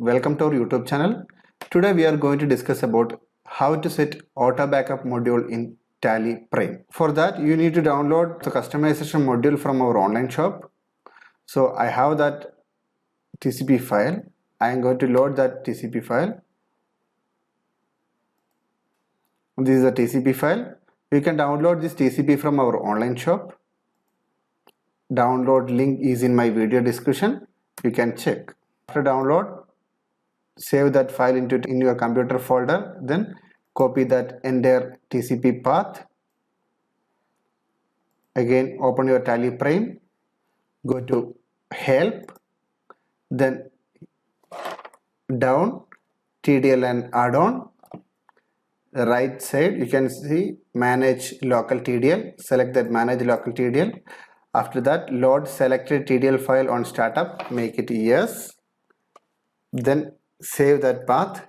welcome to our YouTube channel. Today we are going to discuss about how to set auto backup module in TallyPrime. For that you need to download the customization module from our online shop. So I have that TCP file. I am going to load that TCP file. This is the TCP file. You can download this TCP from our online shop. Download link is in my video description. You can check. After download, save that file in your computer folder, then copy that entire TCP path. Again open your TallyPrime, go to help, then down TDL and add-on. The right side you can see manage local TDL. Select that manage local TDL. After that load selected TDL file on startup, make it yes, then save that path,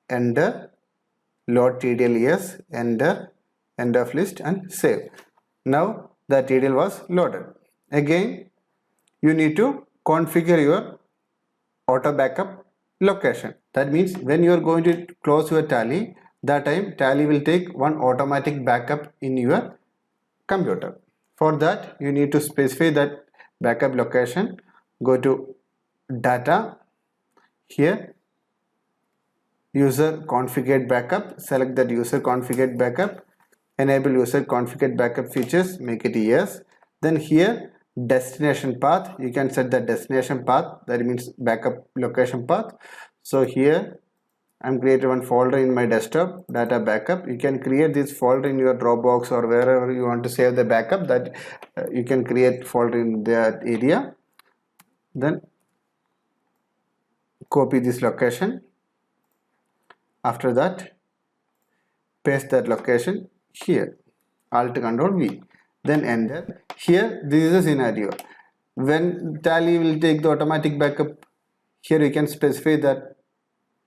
enter load TDL yes, enter end of list and save. Now the TDL was loaded. Again you need to configure your auto backup location. That means when you are going to close your Tally, that time Tally will take one automatic backup in your computer. For that you need to specify that backup location. Go to data, here user configured backup, select that user configured backup, enable user configured backup features, make it yes. Then here destination path, you can set the destination path, that means backup location path. So here I'm creating one folder in my desktop, data backup. You can create this folder in your Dropbox or wherever you want to save the backup, that you can create folder in that area. Then copy this location. After that paste that location here, Alt Control V, then enter. Here this is a scenario when Tally will take the automatic backup. Here you can specify that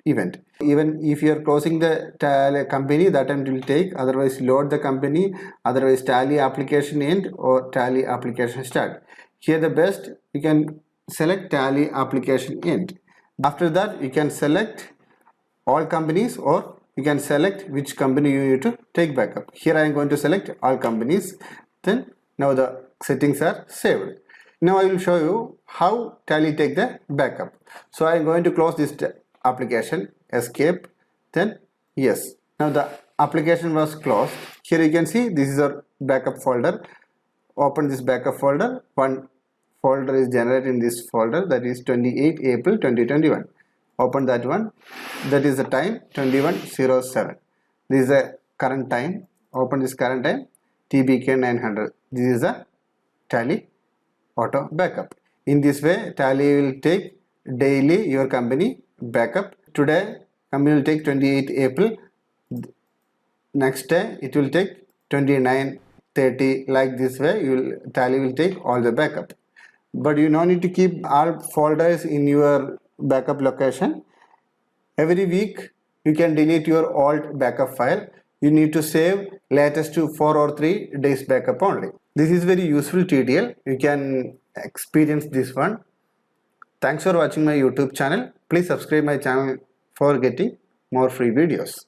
event. Even if you are closing the Tally company, that time it will take, otherwise load the company, otherwise Tally application end or Tally application start. Here the best you can select Tally application end. After that you can select all companies or you can select which company you need to take backup. Here I am going to select all companies. Then now the settings are saved. Now I will show you how Tally take the backup. So I am going to close this application, escape, then yes. Now the application was closed. Here you can see this is our backup folder. Open this backup folder. One folder is generated in this folder, that is 28 April 2021. Open that one. That is the time 21:07. This is the current time. Open this current time, TBK 900. This is the Tally auto backup. In this way Tally will take daily your company backup. Today company will take 28 April. Next day it will take 29, 30. Like this way Tally will take all the backup. But you don't need to keep all folders in your backup location. Every week you can delete your old backup file. You need to save latest to 4 or 3 days backup only. This is very useful tutorial. You can experience this one. Thanks for watching my YouTube channel. Please subscribe my channel for getting more free videos.